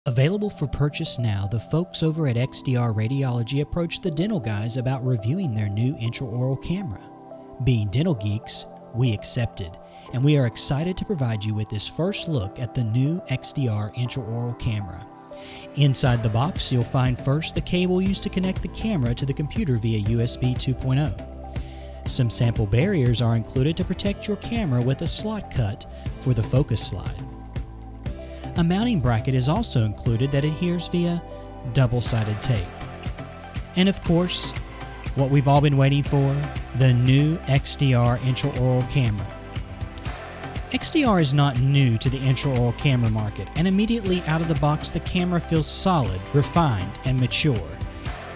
Available for purchase now, the folks over at XDR Radiology approached the dental guys about reviewing their new intraoral camera. Being dental geeks, we accepted, and we are excited to provide you with this first look at the new XDR intraoral camera. Inside the box, you'll find first the cable used to connect the camera to the computer via USB 2.0. Some sample barriers are included to protect your camera with a slot cut for the focus slide. A mounting bracket is also included that adheres via double-sided tape. And of course, what we've all been waiting for, the new XDR intraoral camera. XDR is not new to the intraoral camera market, and immediately out of the box the camera feels solid, refined, and mature.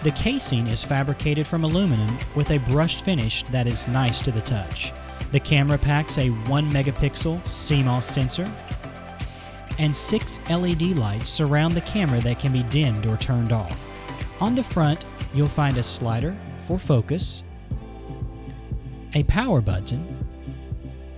The casing is fabricated from aluminum with a brushed finish that is nice to the touch. The camera packs a 1 megapixel CMOS sensor, and 6 LED lights surround the camera that can be dimmed or turned off. On the front, you'll find a slider for focus, a power button,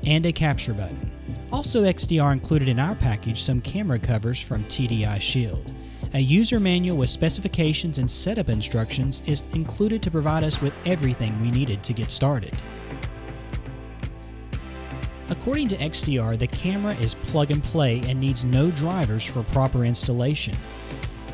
and a capture button. Also XDR included in our package some camera covers from TDI Shield. A user manual with specifications and setup instructions is included to provide us with everything we needed to get started. According to XDR, the camera is plug and play and needs no drivers for proper installation.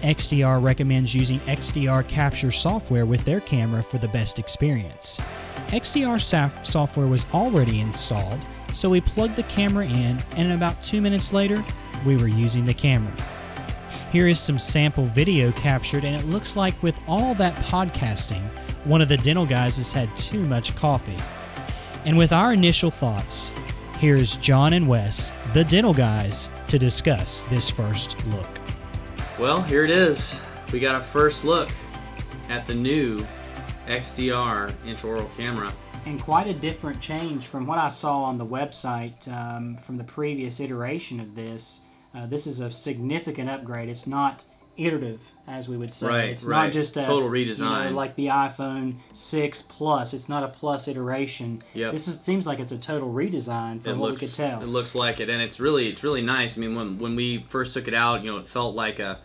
XDR recommends using XDR Capture software with their camera for the best experience. XDR software was already installed, so we plugged the camera in, and about 2 minutes later, we were using the camera. Here is some sample video captured, and it looks like with all that podcasting, one of the dental guys has had too much coffee. And with our initial thoughts, here's John and Wes, the dental guys, to discuss this first look. Well, here it is. We got a first look at the new XDR intraoral camera. And quite a different change from what I saw on the website from the previous iteration of this. This is a significant upgrade. It's not iterative, as we would say. Right, it's right. not just a total redesign. Like the iPhone 6 Plus. It's not a Plus iteration. Yep. Seems like it's a total redesign from what we could tell. It looks like it, and it's really nice. I mean, when we first took it out, it felt like a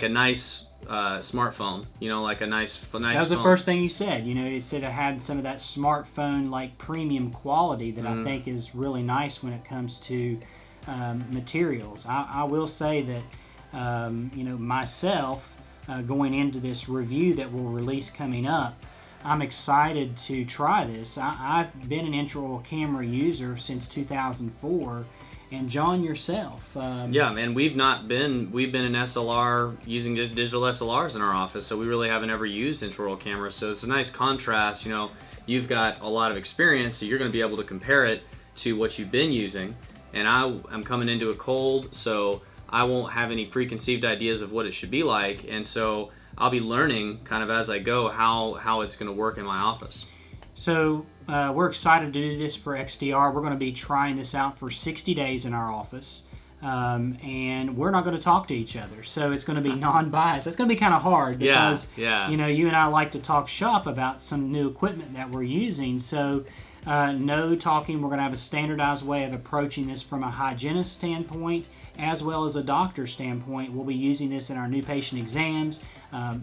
nice smartphone. Like a nice phone. That was the first thing you said. It said it had some of that smartphone like premium quality that I think is really nice when it comes to materials. I will say that myself going into this review that we'll release coming up, I'm excited to try this. I've been an intraoral camera user since 2004, and John, yourself. Yeah, man, we've been in SLR using just digital SLRs in our office, so we really haven't ever used intraoral cameras. So it's a nice contrast. You've got a lot of experience, so you're going to be able to compare it to what you've been using. And I'm coming into it cold, so I won't have any preconceived ideas of what it should be like, and so I'll be learning kind of as I go how it's going to work in my office. So we're excited to do this for XDR. We're going to be trying this out for 60 days in our office, and we're not going to talk to each other, so it's going to be non-biased. It's going to be kind of hard because you and I like to talk shop about some new equipment that we're using, so no talking. We're going to have a standardized way of approaching this from a hygienist standpoint as well as a doctor standpoint. We'll be using this in our new patient exams,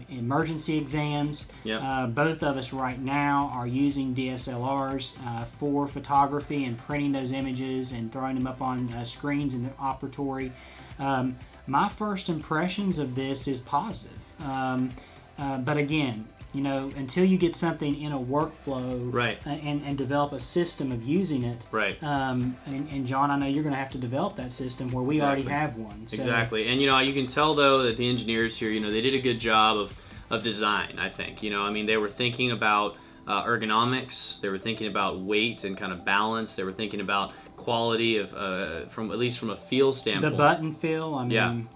emergency exams. Yep. Both of us right now are using DSLRs for photography and printing those images and throwing them up on screens in the operatory. My first impressions of this is positive. But again, until you get something in a workflow, right, and develop a system of using it, right. And John, I know you're going to have to develop that system where we already have one. So. Exactly, and you can tell though that the engineers here, they did a good job of design. I think, they were thinking about ergonomics, they were thinking about weight and kind of balance, they were thinking about quality of from a feel standpoint. The button feel,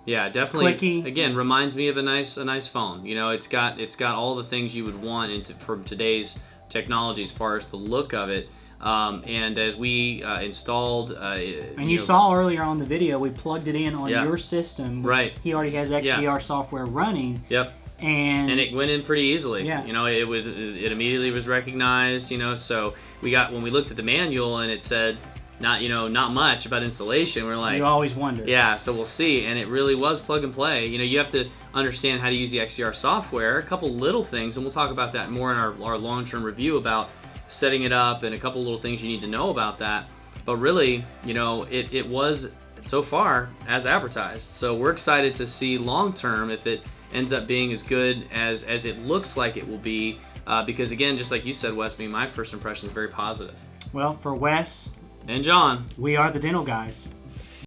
yeah, definitely. Clicky. Again, reminds me of a nice phone. It's got all the things you would want from today's technology as far as the look of it. And as we installed, and you saw earlier on the video, we plugged it in on your system. Which right. He already has XDR software running. Yep. And it went in pretty easily. Yeah. It immediately was recognized. So when we looked at the manual and it said not much about installation. We're like, You always wonder. yeah, so we'll see. And it really was plug and play. You have to understand how to use the XDR software, a couple little things, and we'll talk about that more in our long-term review about setting it up and a couple little things you need to know about that. But really, it was so far as advertised. So we're excited to see long-term if it ends up being as good as it looks like it will be. Because again, just like you said, Wes, my first impression is very positive. Well, for Wes and John, we are the Dental Guys.